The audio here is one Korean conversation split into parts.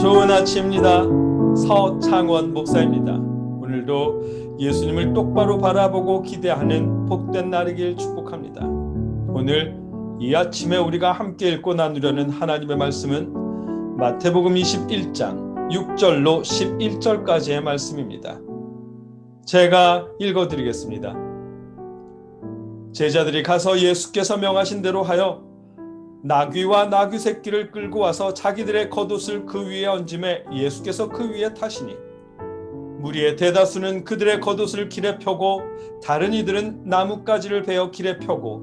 좋은 아침입니다. 서창원 목사입니다. 오늘도 예수님을 똑바로 바라보고 기대하는 복된 날이길 축복합니다. 오늘 이 아침에 우리가 함께 읽고 나누려는 하나님의 말씀은 마태복음 21장 6절로 11절까지의 말씀입니다. 제가 읽어드리겠습니다. 제자들이 가서 예수께서 명하신 대로 하여 나귀와 나귀 새끼를 끌고 와서 자기들의 겉옷을 그 위에 얹음에 예수께서 그 위에 타시니 무리의 대다수는 그들의 겉옷을 길에 펴고 다른 이들은 나뭇가지를 베어 길에 펴고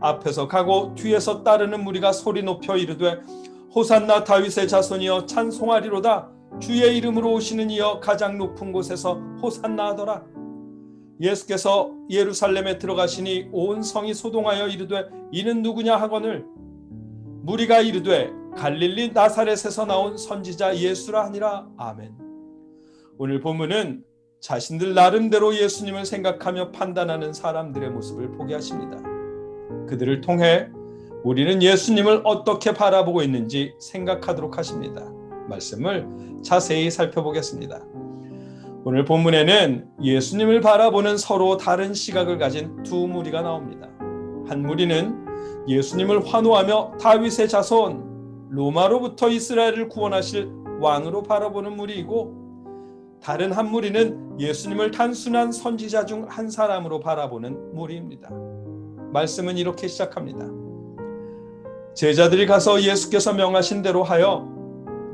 앞에서 가고 뒤에서 따르는 무리가 소리 높여 이르되 호산나 다윗의 자손이여 찬송하리로다. 주의 이름으로 오시는 이여 가장 높은 곳에서 호산나 하더라. 예수께서 예루살렘에 들어가시니 온 성이 소동하여 이르되 이는 누구냐 하거늘 무리가 이르되 갈릴리 나사렛에서 나온 선지자 예수라 하니라. 아멘. 오늘 본문은 자신들 나름대로 예수님을 생각하며 판단하는 사람들의 모습을 보게 하십니다. 그들을 통해 우리는 예수님을 어떻게 바라보고 있는지 생각하도록 하십니다. 말씀을 자세히 살펴보겠습니다. 오늘 본문에는 예수님을 바라보는 서로 다른 시각을 가진 두 무리가 나옵니다. 한 무리는 예수님을 환호하며 다윗의 자손, 로마로부터 이스라엘을 구원하실 왕으로 바라보는 무리이고 다른 한 무리는 예수님을 단순한 선지자 중 한 사람으로 바라보는 무리입니다. 말씀은 이렇게 시작합니다. 제자들이 가서 예수께서 명하신 대로 하여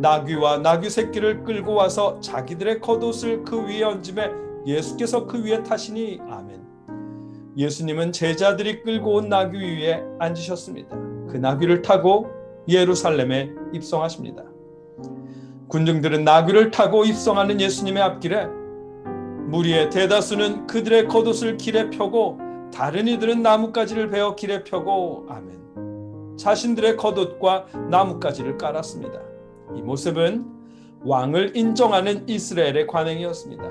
나귀와 나귀 새끼를 끌고 와서 자기들의 겉옷을 그 위에 얹음에 예수께서 그 위에 타시니. 아멘. 예수님은 제자들이 끌고 온 나귀 위에 앉으셨습니다. 그 나귀를 타고 예루살렘에 입성하십니다. 군중들은 나귀를 타고 입성하는 예수님의 앞길에 무리의 대다수는 그들의 겉옷을 길에 펴고 다른 이들은 나뭇가지를 베어 길에 펴고. 아멘. 자신들의 겉옷과 나뭇가지를 깔았습니다. 이 모습은 왕을 인정하는 이스라엘의 관행이었습니다.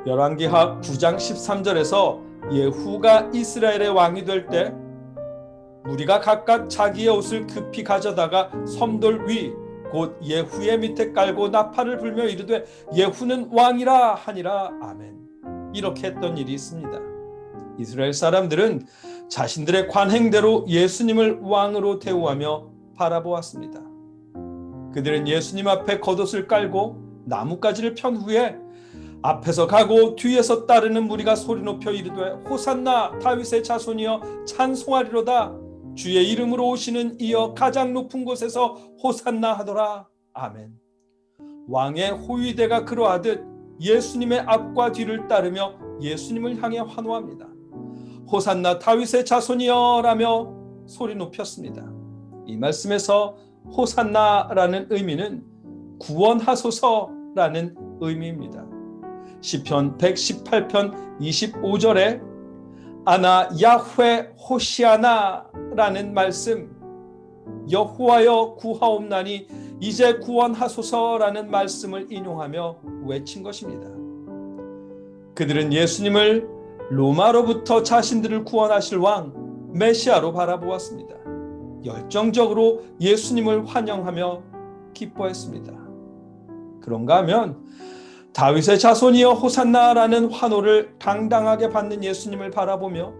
열왕기하 9장 13절에서 예후가 이스라엘의 왕이 될 때 무리가 각각 자기의 옷을 급히 가져다가 섬돌 위 곧 예후의 밑에 깔고 나팔을 불며 이르되 예후는 왕이라 하니라. 아멘. 이렇게 했던 일이 있습니다. 이스라엘 사람들은 자신들의 관행대로 예수님을 왕으로 대우하며 바라보았습니다. 그들은 예수님 앞에 겉옷을 깔고 나뭇가지를 편 후에 앞에서 가고 뒤에서 따르는 무리가 소리 높여 이르되 호산나 다윗의 자손이여 찬송하리로다. 주의 이름으로 오시는 이여 가장 높은 곳에서 호산나 하더라. 아멘. 왕의 호위대가 그러하듯 예수님의 앞과 뒤를 따르며 예수님을 향해 환호합니다. 호산나 다윗의 자손이여 라며 소리 높였습니다. 이 말씀에서 호산나라는 의미는 구원하소서라는 의미입니다. 시편 118편 25절에 아나 야훼 호시아나라는 말씀, 여호와여 구하옵나니 이제 구원하소서라는 말씀을 인용하며 외친 것입니다. 그들은 예수님을 로마로부터 자신들을 구원하실 왕 메시아로 바라보았습니다. 열정적으로 예수님을 환영하며 기뻐했습니다. 그런가 하면 다윗의 자손이여 호산나라는 환호를 당당하게 받는 예수님을 바라보며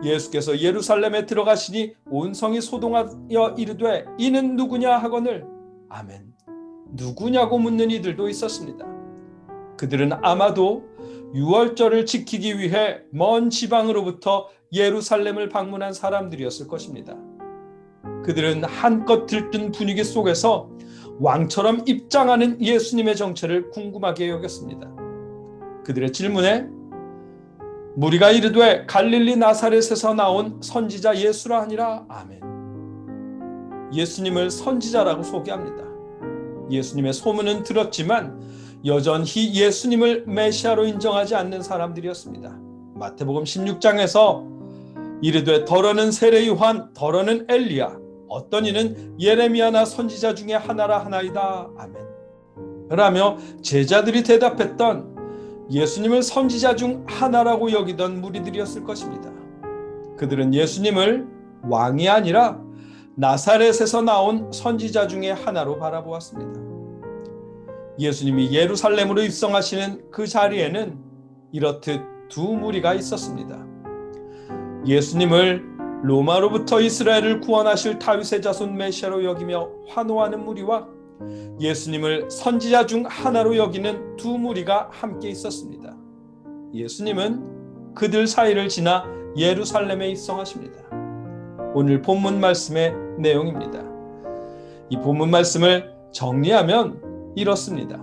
예수께서 예루살렘에 들어가시니 온 성이 소동하여 이르되 이는 누구냐 하거늘. 아멘. 누구냐고 묻는 이들도 있었습니다. 그들은 아마도 유월절을 지키기 위해 먼 지방으로부터 예루살렘을 방문한 사람들이었을 것입니다. 그들은 한껏 들뜬 분위기 속에서 왕처럼 입장하는 예수님의 정체를 궁금하게 여겼습니다. 그들의 질문에 무리가 이르되 갈릴리 나사렛에서 나온 선지자 예수라 하니라. 아멘. 예수님을 선지자라고 소개합니다. 예수님의 소문은 들었지만 여전히 예수님을 메시아로 인정하지 않는 사람들이었습니다. 마태복음 16장에서 이르되 더러는 세례 요한, 더러는 엘리야, 어떤 이는 예레미야나 선지자 중에 하나라 하나이다. 아멘. 라며 제자들이 대답했던 예수님을 선지자 중 하나라고 여기던 무리들이었을 것입니다. 그들은 예수님을 왕이 아니라 나사렛에서 나온 선지자 중에 하나로 바라보았습니다. 예수님이 예루살렘으로 입성하시는 그 자리에는 이렇듯 두 무리가 있었습니다. 예수님을 로마로부터 이스라엘을 구원하실 다윗의 자손 메시아로 여기며 환호하는 무리와 예수님을 선지자 중 하나로 여기는 두 무리가 함께 있었습니다. 예수님은 그들 사이를 지나 예루살렘에 입성하십니다. 오늘 본문 말씀의 내용입니다. 이 본문 말씀을 정리하면 이렇습니다.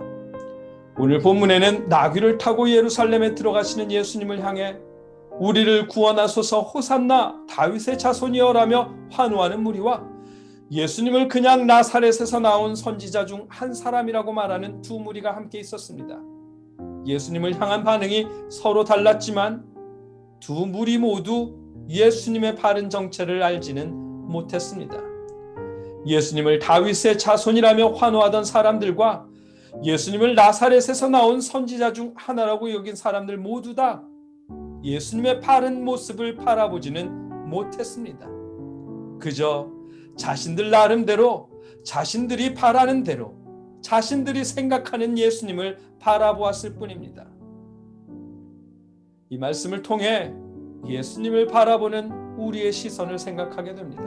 오늘 본문에는 나귀를 타고 예루살렘에 들어가시는 예수님을 향해 우리를 구원하소서 호산나 다윗의 자손이여라며 환호하는 무리와 예수님을 그냥 나사렛에서 나온 선지자 중 한 사람이라고 말하는 두 무리가 함께 있었습니다. 예수님을 향한 반응이 서로 달랐지만 두 무리 모두 예수님의 바른 정체를 알지는 못했습니다. 예수님을 다윗의 자손이라며 환호하던 사람들과 예수님을 나사렛에서 나온 선지자 중 하나라고 여긴 사람들 모두 다 예수님의 바른 모습을 바라보지는 못했습니다. 그저 자신들 나름대로 자신들이 바라는 대로 자신들이 생각하는 예수님을 바라보았을 뿐입니다. 이 말씀을 통해 예수님을 바라보는 우리의 시선을 생각하게 됩니다.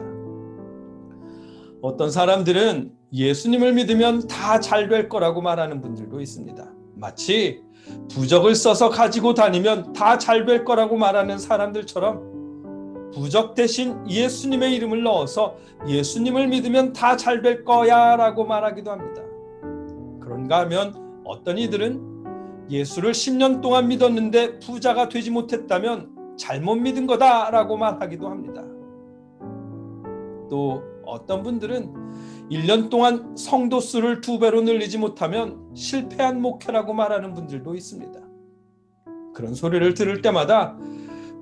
어떤 사람들은 예수님을 믿으면 다 잘 될 거라고 말하는 분들도 있습니다. 마치 부적을 써서 가지고 다니면 다 잘 될 거라고 말하는 사람들처럼 부적 대신 예수님의 이름을 넣어서 예수님을 믿으면 다 잘 될 거야 라고 말하기도 합니다. 그런가 하면 어떤 이들은 예수를 10년 동안 믿었는데 부자가 되지 못했다면 잘못 믿은 거다라고 말하기도 합니다. 또 어떤 분들은 1년 동안 성도 수를 2배로 늘리지 못하면 실패한 목회라고 말하는 분들도 있습니다. 그런 소리를 들을 때마다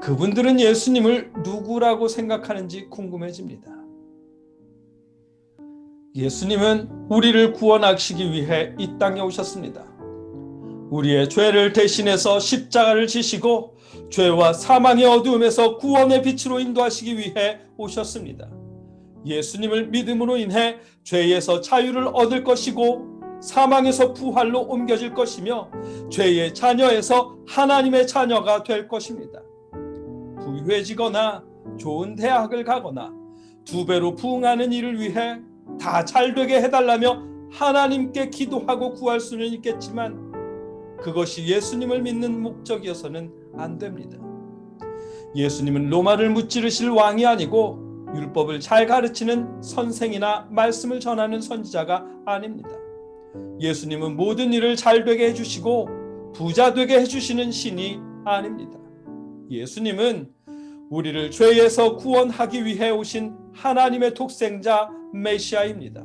그분들은 예수님을 누구라고 생각하는지 궁금해집니다. 예수님은 우리를 구원하시기 위해 이 땅에 오셨습니다. 우리의 죄를 대신해서 십자가를 지시고 죄와 사망의 어두움에서 구원의 빛으로 인도하시기 위해 오셨습니다. 예수님을 믿음으로 인해 죄에서 자유를 얻을 것이고 사망에서 부활로 옮겨질 것이며 죄의 자녀에서 하나님의 자녀가 될 것입니다. 부유해지거나 좋은 대학을 가거나 2배로 부흥하는 일을 위해 다 잘되게 해달라며 하나님께 기도하고 구할 수는 있겠지만 그것이 예수님을 믿는 목적이어서는 안 됩니다. 예수님은 로마를 무찌르실 왕이 아니고 율법을 잘 가르치는 선생이나 말씀을 전하는 선지자가 아닙니다. 예수님은 모든 일을 잘 되게 해주시고 부자 되게 해주시는 신이 아닙니다. 예수님은 우리를 죄에서 구원하기 위해 오신 하나님의 독생자 메시아입니다.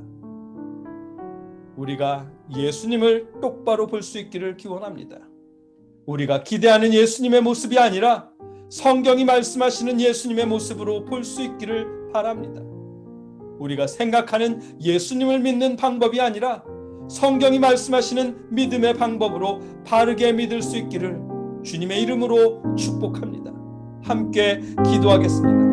우리가 예수님을 똑바로 볼 수 있기를 기원합니다. 우리가 기대하는 예수님의 모습이 아니라 성경이 말씀하시는 예수님의 모습으로 볼 수 있기를 바랍니다. 우리가 생각하는 예수님을 믿는 방법이 아니라 성경이 말씀하시는 믿음의 방법으로 바르게 믿을 수 있기를 주님의 이름으로 축복합니다. 함께 기도하겠습니다.